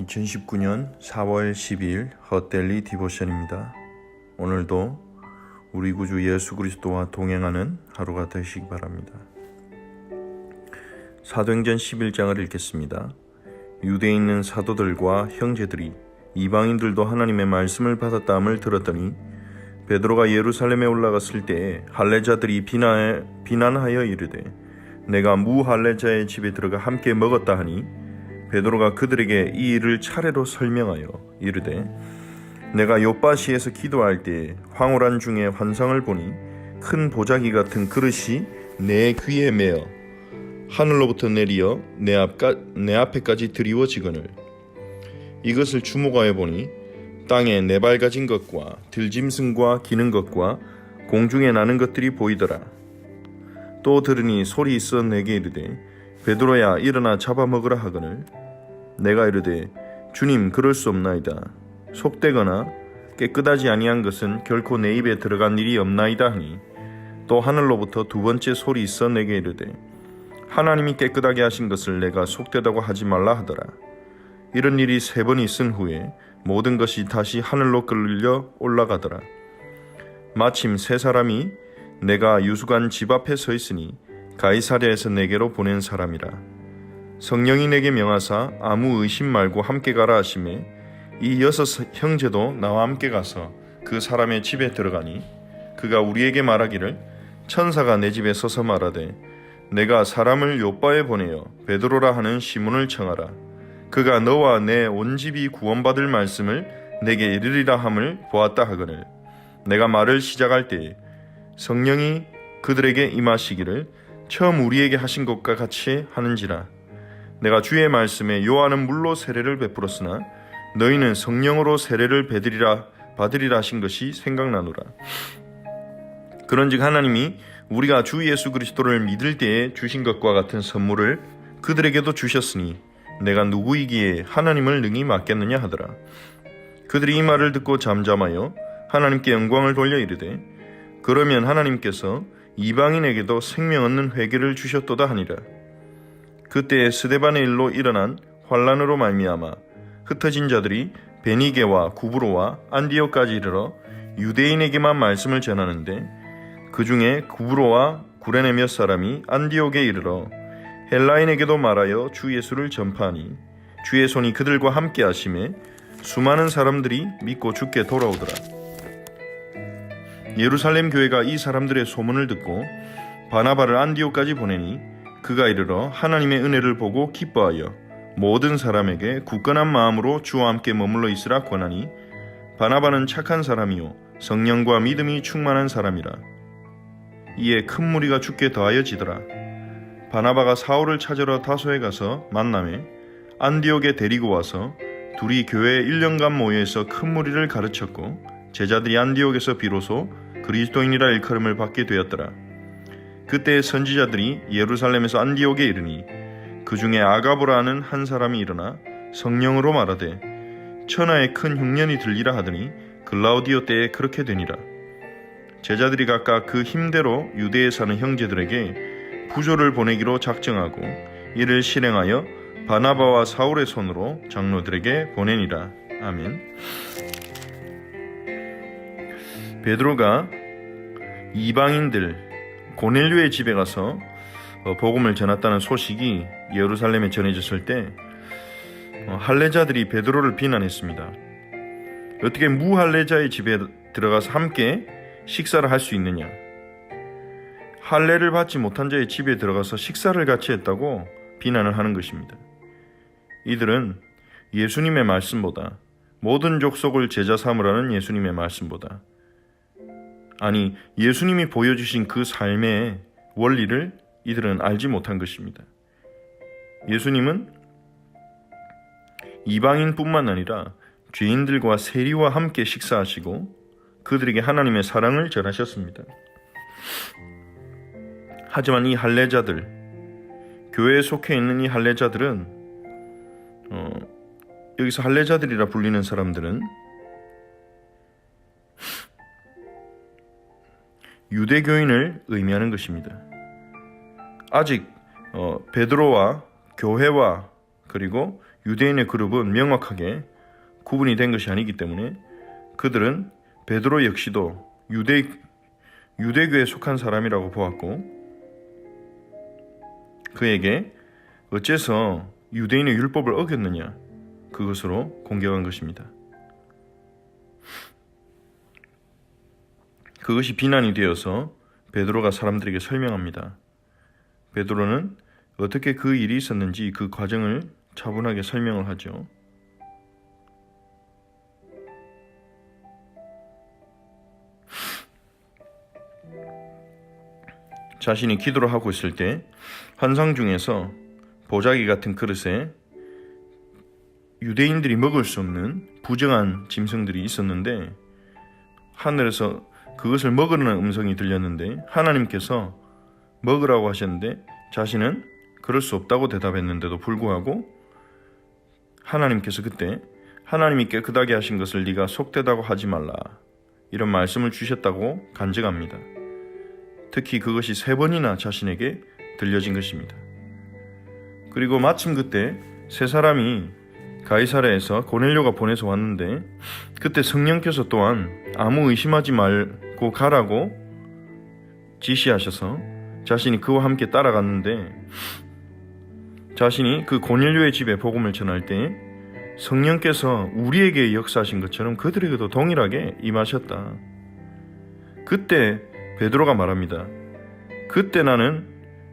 2019년 4월 12일 헛데일리 디보션입니다. 오늘도 우리 구주 예수 그리스도와 동행하는 하루가 되시기 바랍니다. 사도행전 11장을 읽겠습니다. 유대에 있는 사도들과 형제들이 이방인들도 하나님의 말씀을 받았다함을 들었더니 베드로가 예루살렘에 올라갔을 때에 할례자들이 비난하여 이르되 내가 무할례자의 집에 들어가 함께 먹었다 하니 베드로가 그들에게 이 일을 차례로 설명하여 이르되 내가 욥바시에서 기도할 때 황홀한 중에 환상을 보니 큰 보자기 같은 그릇이 내 귀에 매어 하늘로부터 내리어 내 앞에까지 드리워지거늘 이것을 주목하여 보니 땅에 네발가진 것과 들짐승과 기는 것과 공중에 나는 것들이 보이더라. 또 들으니 소리 있어 내게 이르되 베드로야 일어나 잡아먹으라 하거늘 내가 이르되 주님 그럴 수 없나이다. 속되거나 깨끗하지 아니한 것은 결코 내 입에 들어간 일이 없나이다 하니 또 하늘로부터 두 번째 소리 있어 내게 이르되 하나님이 깨끗하게 하신 것을 내가 속되다고 하지 말라 하더라. 이런 일이 세 번 있은 후에 모든 것이 다시 하늘로 끌려 올라가더라. 마침 세 사람이 내가 유수관 집 앞에 서 있으니 가이사랴에서 내게로 보낸 사람이라. 성령이 내게 명하사 아무 의심 말고 함께 가라 하시매 이 여섯 형제도 나와 함께 가서 그 사람의 집에 들어가니 그가 우리에게 말하기를 천사가 내 집에 서서 말하되 내가 사람을 욥바에 보내어 베드로라 하는 시몬을 청하라. 그가 너와 내 온 집이 구원받을 말씀을 내게 이르리라 함을 보았다 하거늘 내가 말을 시작할 때에 성령이 그들에게 임하시기를 처음 우리에게 하신 것과 같이 하는지라. 내가 주의 말씀에 요한은 물로 세례를 베풀었으나 너희는 성령으로 세례를 받으리라 하신 것이 생각나노라. 그런즉 하나님이 우리가 주 예수 그리스도를 믿을 때에 주신 것과 같은 선물을 그들에게도 주셨으니 내가 누구이기에 하나님을 능히 맡겠느냐 하더라. 그들이 이 말을 듣고 잠잠하여 하나님께 영광을 돌려 이르되 그러면 하나님께서 이방인에게도 생명 얻는 회개를 주셨도다 하니라. 그때에 스데반의 일로 일어난 환란으로 말미암아 흩어진 자들이 베니게와 구브로와 안디옥까지 이르러 유대인에게만 말씀을 전하는데 그 중에 구브로와 구레네 몇 사람이 안디옥에 이르러 헬라인에게도 말하여 주 예수를 전파하니 주의 손이 그들과 함께 하심에 수많은 사람들이 믿고 주께 돌아오더라. 예루살렘 교회가 이 사람들의 소문을 듣고 바나바를 안디옥까지 보내니 그가 이르러 하나님의 은혜를 보고 기뻐하여 모든 사람에게 굳건한 마음으로 주와 함께 머물러 있으라 권하니 바나바는 착한 사람이요 성령과 믿음이 충만한 사람이라. 이에 큰 무리가 주께 더하여지더라. 바나바가 사울을 찾으러 다소에 가서 만나매 안디옥에 데리고 와서 둘이 교회에 1년간 모여서 큰 무리를 가르쳤고 제자들이 안디옥에서 비로소 그리스도인이라 일컬음을 받게 되었더라. 그때 선지자들이 예루살렘에서 안디옥에 이르니 그 중에 아가보라 하는 한 사람이 일어나 성령으로 말하되 천하에 큰 흉년이 들리라 하더니 글라우디오 때에 그렇게 되니라. 제자들이 각각 그 힘대로 유대에 사는 형제들에게 부조를 보내기로 작정하고 이를 실행하여 바나바와 사울의 손으로 장로들에게 보내니라. 아멘. 베드로가 이방인들 고넬료의 집에 가서 복음을 전했다는 소식이 예루살렘에 전해졌을 때 할례자들이 베드로를 비난했습니다. 어떻게 무할례자의 집에 들어가서 함께 식사를 할 수 있느냐? 할례를 받지 못한 자의 집에 들어가서 식사를 같이 했다고 비난을 하는 것입니다. 이들은 예수님의 말씀보다 모든 족속을 제자 삼으라는 예수님의 말씀보다 아니 예수님이 보여주신 그 삶의 원리를 이들은 알지 못한 것입니다. 예수님은 이방인뿐만 아니라 죄인들과 세리와 함께 식사하시고 그들에게 하나님의 사랑을 전하셨습니다. 하지만 이 할례자들, 교회에 속해 있는 이 할례자들은 여기서 할례자들이라 불리는 사람들은 유대교인을 의미하는 것입니다. 아직 베드로와 교회와 그리고 유대인의 그룹은 명확하게 구분이 된 것이 아니기 때문에 그들은 베드로 역시도 유대교에 속한 사람이라고 보았고 그에게 어째서 유대인의 율법을 어겼느냐 그것으로 공격한 것입니다. 그것이 비난이 되어서 베드로가 사람들에게 설명합니다. 베드로는 어떻게 그 일이 있었는지 그 과정을 차분하게 설명을 하죠. 자신이 기도를 하고 있을 때 환상 중에서 보자기 같은 그릇에 유대인들이 먹을 수 없는 부정한 짐승들이 있었는데 하늘에서 그것을 먹으라는 음성이 들렸는데 하나님께서 먹으라고 하셨는데 자신은 그럴 수 없다고 대답했는데도 불구하고 하나님께서 그때 하나님이 깨끗하게 하신 것을 네가 속되다고 하지 말라 이런 말씀을 주셨다고 간증합니다. 특히 그것이 3번이나 자신에게 들려진 것입니다. 그리고 마침 그때 세 사람이 가이사랴에서 고넬료가 보내서 왔는데 그때 성령께서 또한 아무 의심하지 말고 가라고 지시하셔서 자신이 그와 함께 따라갔는데 자신이 그 고넬료의 집에 복음을 전할 때 성령께서 우리에게 역사하신 것처럼 그들에게도 동일하게 임하셨다. 그때 베드로가 말합니다. 그때 나는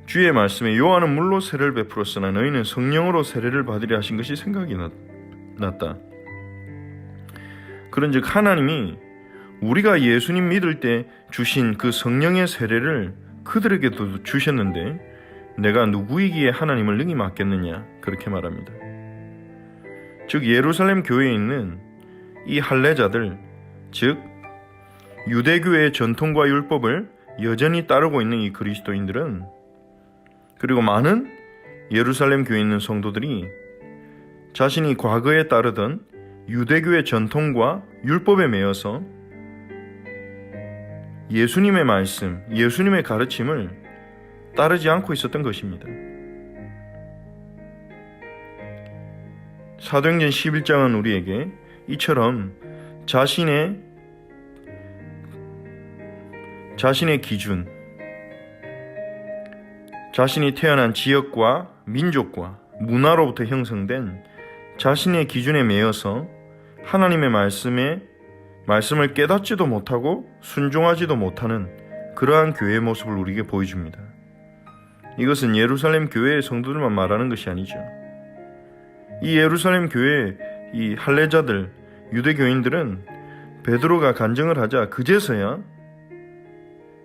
주의 말씀에 요한은 물로 세례를 베풀었으나 너희는 성령으로 세례를 받으려 하신 것이 생각이 났다. 그런즉 하나님이 우리가 예수님 믿을 때 주신 그 성령의 세례를 그들에게도 주셨는데 내가 누구이기에 하나님을 능히 맡겠느냐 그렇게 말합니다. 즉 예루살렘 교회에 있는 이 할례자들 즉 유대교의 전통과 율법을 여전히 따르고 있는 이 그리스도인들은 그리고 많은 예루살렘 교회에 있는 성도들이 자신이 과거에 따르던 유대교의 전통과 율법에 매여서 예수님의 말씀, 예수님의 가르침을 따르지 않고 있었던 것입니다. 사도행전 11장은 우리에게 이처럼 자신의 기준, 자신이 태어난 지역과 민족과 문화로부터 형성된 자신의 기준에 매여서 하나님의 말씀을 깨닫지도 못하고 순종하지도 못하는 그러한 교회의 모습을 우리에게 보여줍니다. 이것은 예루살렘 교회의 성도들만 말하는 것이 아니죠. 이 예루살렘 교회의 이 할례자들, 유대교인들은 베드로가 간증을 하자 그제서야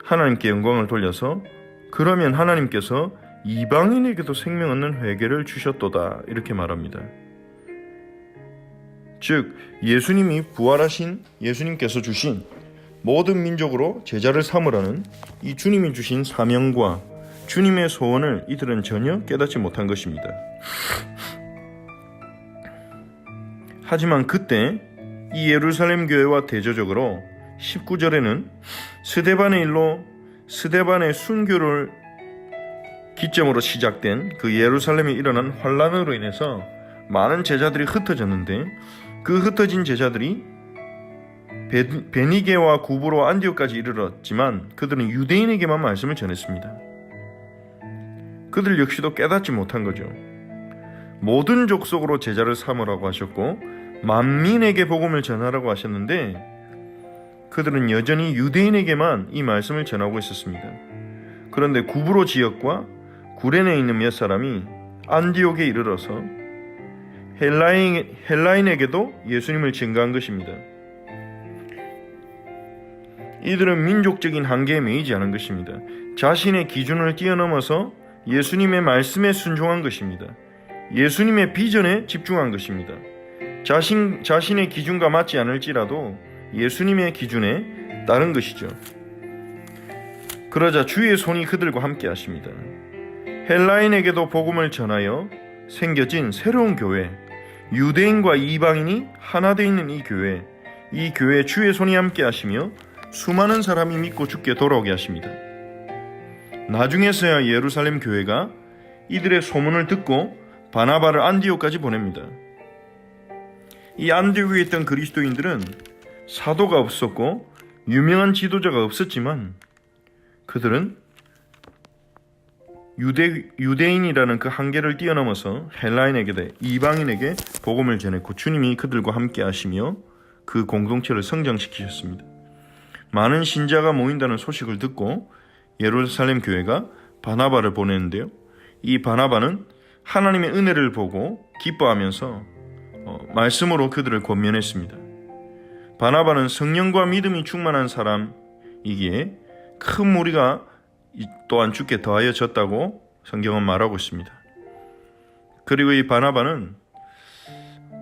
하나님께 영광을 돌려서 그러면 하나님께서 이방인에게도 생명 얻는 회개를 주셨도다 이렇게 말합니다. 즉 예수님이 부활하신 예수님께서 주신 모든 민족으로 제자를 삼으라는 이 주님이 주신 사명과 주님의 소원을 이들은 전혀 깨닫지 못한 것입니다. 하지만 그때 이 예루살렘 교회와 대조적으로 19절에는 스데반의 일로 스데반의 순교를 기점으로 시작된 그 예루살렘에 일어난 환란으로 인해서 많은 제자들이 흩어졌는데 그 흩어진 제자들이 베니게와 구브로와 안디옥까지 이르렀지만 그들은 유대인에게만 말씀을 전했습니다. 그들 역시도 깨닫지 못한 거죠. 모든 족속으로 제자를 삼으라고 하셨고 만민에게 복음을 전하라고 하셨는데 그들은 여전히 유대인에게만 이 말씀을 전하고 있었습니다. 그런데 구브로 지역과 구레네에 있는 몇 사람이 안디옥에 이르러서 헬라인에게도 예수님을 증거한 것입니다. 이들은 민족적인 한계에 매이지 않은 것입니다. 자신의 기준을 뛰어넘어서 예수님의 말씀에 순종한 것입니다. 예수님의 비전에 집중한 것입니다. 자신의 기준과 맞지 않을지라도 예수님의 기준에 따른 것이죠. 그러자 주의 손이 그들과 함께 하십니다. 헬라인에게도 복음을 전하여 생겨진 새로운 교회, 유대인과 이방인이 하나 되어 있는 이 교회에 주의 손이 함께 하시며 수많은 사람이 믿고 주께 돌아오게 하십니다. 나중에서야 예루살렘 교회가 이들의 소문을 듣고 바나바를 안디옥까지 보냅니다. 이 안디옥에 있던 그리스도인들은 사도가 없었고 유명한 지도자가 없었지만 그들은 유대인이라는 그 한계를 뛰어넘어서 헬라인에게, 이방인에게 복음을 전했고 주님이 그들과 함께 하시며 그 공동체를 성장시키셨습니다. 많은 신자가 모인다는 소식을 듣고 예루살렘 교회가 바나바를 보냈는데요. 이 바나바는 하나님의 은혜를 보고 기뻐하면서 말씀으로 그들을 권면했습니다. 바나바는 성령과 믿음이 충만한 사람이기에 큰 무리가 또한 주께 더하여졌다고 성경은 말하고 있습니다. 그리고 이 바나바는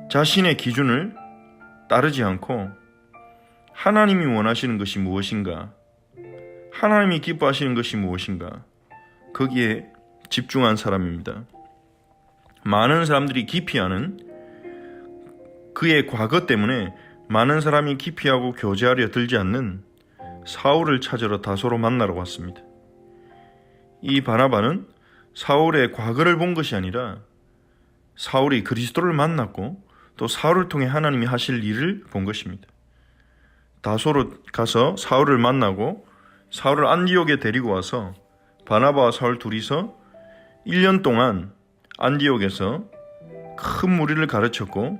자신의 기준을 따르지 않고 하나님이 원하시는 것이 무엇인가, 하나님이 기뻐하시는 것이 무엇인가, 거기에 집중한 사람입니다. 많은 사람들이 기피하는 그의 과거 때문에 많은 사람이 기피하고 교제하려 들지 않는 사울을 찾으러 다소로 만나러 왔습니다. 이 바나바는 사울의 과거를 본 것이 아니라 사울이 그리스도를 만났고 또 사울을 통해 하나님이 하실 일을 본 것입니다. 다소로 가서 사울을 만나고 사울을 안디옥에 데리고 와서 바나바와 사울 둘이서 1년 동안 안디옥에서 큰 무리를 가르쳤고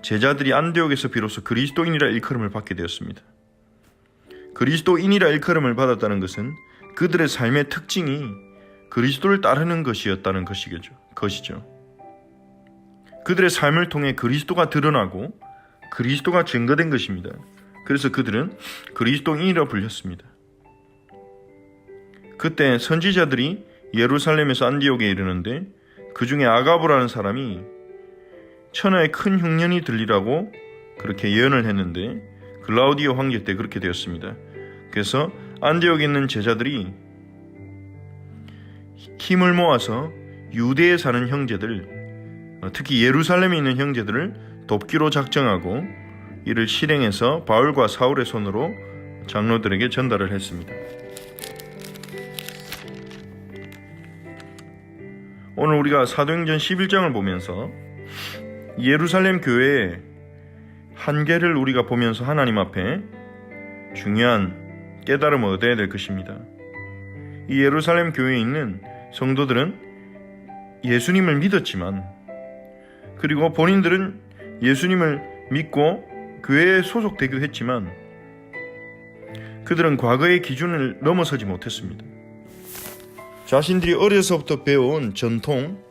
제자들이 안디옥에서 비로소 그리스도인이라 일컬음을 받게 되었습니다. 그리스도인이라 일컬음을 받았다는 것은 그들의 삶의 특징이 그리스도를 따르는 것이었다는 것이죠. 그들의 삶을 통해 그리스도가 드러나고 그리스도가 증거된 것입니다. 그래서 그들은 그리스도인이라 불렸습니다. 그때 선지자들이 예루살렘에서 안디옥에 이르는데 그 중에 아가보라는 사람이 천하에 큰 흉년이 들리라고 그렇게 예언을 했는데 글라우디오 황제 때 그렇게 되었습니다. 그래서 안디옥에 있는 제자들이 힘을 모아서 유대에 사는 형제들, 특히 예루살렘에 있는 형제들을 돕기로 작정하고 이를 실행해서 바울과 사울의 손으로 장로들에게 전달을 했습니다. 오늘 우리가 사도행전 11장을 보면서 예루살렘 교회의 한계를 우리가 보면서 하나님 앞에 중요한 깨달음을 얻어야 될 것입니다. 이 예루살렘 교회에 있는 성도들은 예수님을 믿었지만 그리고 본인들은 예수님을 믿고 교회에 소속되기도 했지만 그들은 과거의 기준을 넘어서지 못했습니다. 자신들이 어려서부터 배워온 전통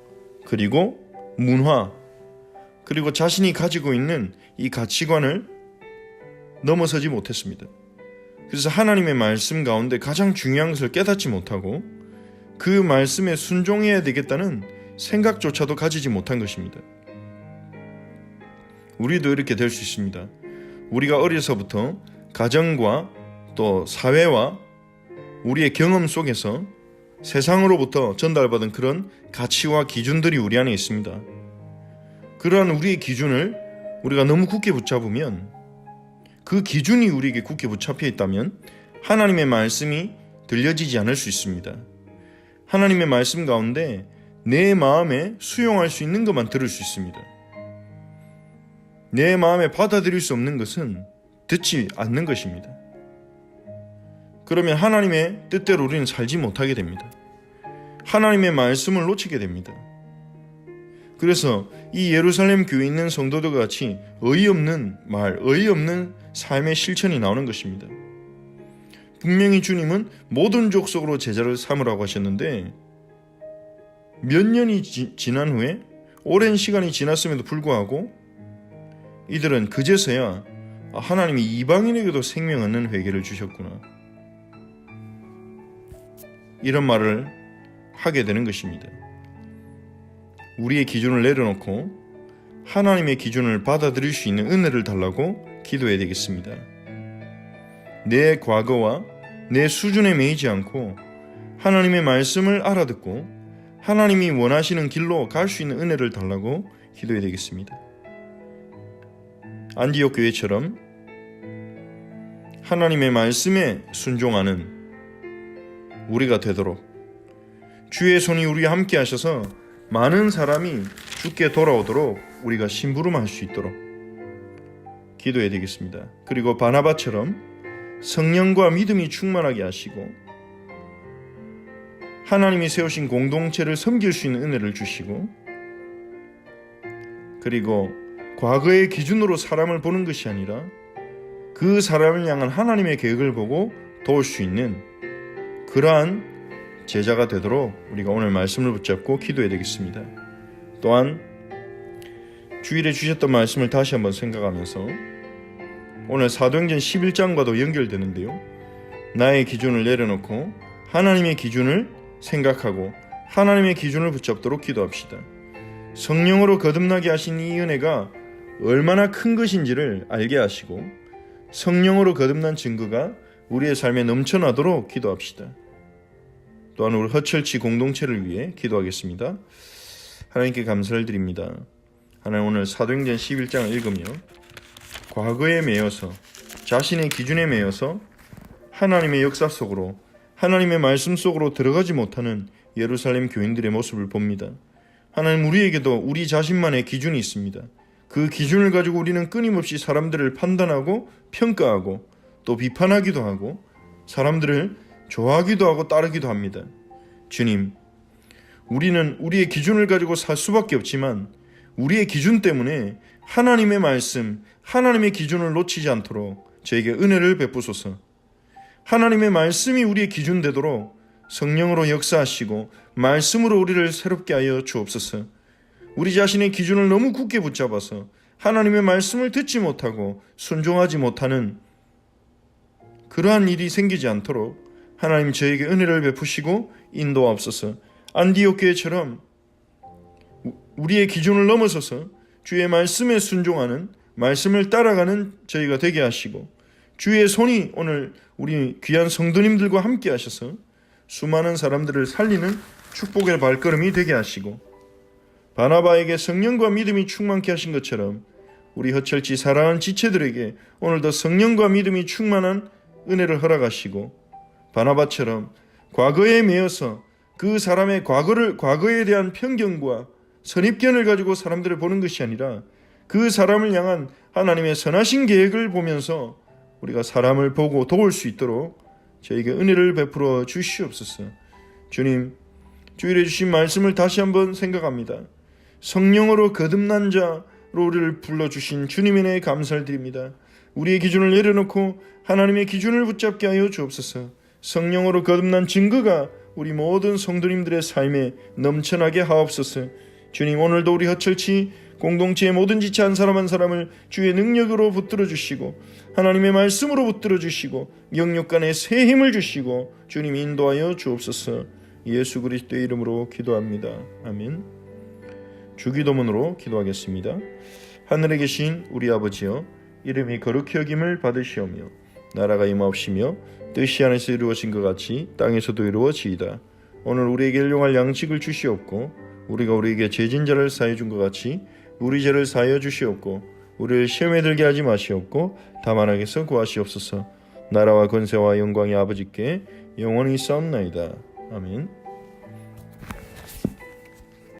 그리고 문화 그리고 자신이 가지고 있는 이 가치관을 넘어서지 못했습니다. 그래서 하나님의 말씀 가운데 가장 중요한 것을 깨닫지 못하고 그 말씀에 순종해야 되겠다는 생각조차도 가지지 못한 것입니다. 우리도 이렇게 될 수 있습니다. 우리가 어려서부터 가정과 또 사회와 우리의 경험 속에서 세상으로부터 전달받은 그런 가치와 기준들이 우리 안에 있습니다. 그러한 우리의 기준을 우리가 너무 굳게 붙잡으면 그 기준이 우리에게 굳게 붙잡혀 있다면 하나님의 말씀이 들려지지 않을 수 있습니다. 하나님의 말씀 가운데 내 마음에 수용할 수 있는 것만 들을 수 있습니다. 내 마음에 받아들일 수 없는 것은 듣지 않는 것입니다. 그러면 하나님의 뜻대로 우리는 살지 못하게 됩니다. 하나님의 말씀을 놓치게 됩니다. 그래서 이 예루살렘 교회에 있는 성도들과 같이 어이없는 말, 어이없는 삶의 실천이 나오는 것입니다. 분명히 주님은 모든 족속으로 제자를 삼으라고 하셨는데 몇 년이 지난 후에 오랜 시간이 지났음에도 불구하고 이들은 그제서야 하나님이 이방인에게도 생명 얻는 회개를 주셨구나, 이런 말을 하게 되는 것입니다. 우리의 기준을 내려놓고 하나님의 기준을 받아들일 수 있는 은혜를 달라고 기도해야 되겠습니다. 내 과거와 내 수준에 매이지 않고 하나님의 말씀을 알아듣고 하나님이 원하시는 길로 갈 수 있는 은혜를 달라고 기도해야 되겠습니다. 안디옥 교회처럼 하나님의 말씀에 순종하는 우리가 되도록 주의 손이 우리와 함께 하셔서 많은 사람이 주께 돌아오도록 우리가 심부름할 수 있도록 기도해야 되겠습니다. 그리고 바나바처럼 성령과 믿음이 충만하게 하시고 하나님이 세우신 공동체를 섬길 수 있는 은혜를 주시고, 그리고 과거의 기준으로 사람을 보는 것이 아니라 그 사람을 향한 하나님의 계획을 보고 도울 수 있는 그러한 제자가 되도록 우리가 오늘 말씀을 붙잡고 기도해야 되겠습니다. 또한 주일에 주셨던 말씀을 다시 한번 생각하면서 오늘 사도행전 11장과도 연결되는데요. 나의 기준을 내려놓고 하나님의 기준을 생각하고 하나님의 기준을 붙잡도록 기도합시다. 성령으로 거듭나게 하신 이 은혜가 얼마나 큰 것인지를 알게 하시고 성령으로 거듭난 증거가 우리의 삶에 넘쳐나도록 기도합시다. 또한 우리 허철치 공동체를 위해 기도하겠습니다. 하나님께 감사를 드립니다. 하나님, 오늘 사도행전 11장을 읽으며 과거에 매여서 자신의 기준에 매여서 하나님의 역사 속으로 하나님의 말씀 속으로 들어가지 못하는 예루살렘 교인들의 모습을 봅니다. 하나님, 우리에게도 우리 자신만의 기준이 있습니다. 그 기준을 가지고 우리는 끊임없이 사람들을 판단하고 평가하고 또 비판하기도 하고 사람들을 좋아하기도 하고 따르기도 합니다. 주님, 우리는 우리의 기준을 가지고 살 수밖에 없지만 우리의 기준 때문에 하나님의 말씀, 하나님의 기준을 놓치지 않도록 저에게 은혜를 베푸소서. 하나님의 말씀이 우리의 기준 되도록 성령으로 역사하시고 말씀으로 우리를 새롭게 하여 주옵소서. 우리 자신의 기준을 너무 굳게 붙잡아서 하나님의 말씀을 듣지 못하고 순종하지 못하는 그러한 일이 생기지 않도록 하나님 저에게 은혜를 베푸시고 인도하옵소서. 안디옥 교회처럼 우리의 기준을 넘어서서 주의 말씀에 순종하는, 말씀을 따라가는 저희가 되게 하시고 주의 손이 오늘 우리 귀한 성도님들과 함께 하셔서 수많은 사람들을 살리는 축복의 발걸음이 되게 하시고 바나바에게 성령과 믿음이 충만케 하신 것처럼 우리 허철치 사랑하는 지체들에게 오늘도 성령과 믿음이 충만한 은혜를 허락하시고 바나바처럼 과거에 매여서 그 사람의 과거에 대한 편견과 선입견을 가지고 사람들을 보는 것이 아니라 그 사람을 향한 하나님의 선하신 계획을 보면서 우리가 사람을 보고 도울 수 있도록 저에게 은혜를 베풀어 주시옵소서. 주님, 주일에 주신 말씀을 다시 한번 생각합니다. 성령으로 거듭난 자로 우리를 불러주신 주님의 은혜에 감사를 드립니다. 우리의 기준을 내려놓고 하나님의 기준을 붙잡게 하여 주옵소서. 성령으로 거듭난 증거가 우리 모든 성도님들의 삶에 넘쳐나게 하옵소서. 주님, 오늘도 우리 허철치 공동체의 모든 지체 한 사람 한 사람을 주의 능력으로 붙들어 주시고 하나님의 말씀으로 붙들어 주시고 영육간에 새 힘을 주시고 주님 인도하여 주옵소서. 예수 그리스도의 이름으로 기도합니다. 아멘. 주기도문으로 기도하겠습니다. 하늘에 계신 우리 아버지여, 이름이 거룩히 여김을 받으시오며 나라가 임하옵시며 뜻이 하늘에서 이루어진 것 같이 땅에서도 이루어지이다. 오늘 우리에게 일용할 양식을 주시옵고 우리가 우리에게 죄진 자를 사하여 준 것 같이 우리 죄를 사하여 주시옵고 우리를 시험에 들게 하지 마시옵고 다만 악에서 구하시옵소서. 나라와 권세와 영광이 아버지께 영원히 있사옵나이다. 아멘.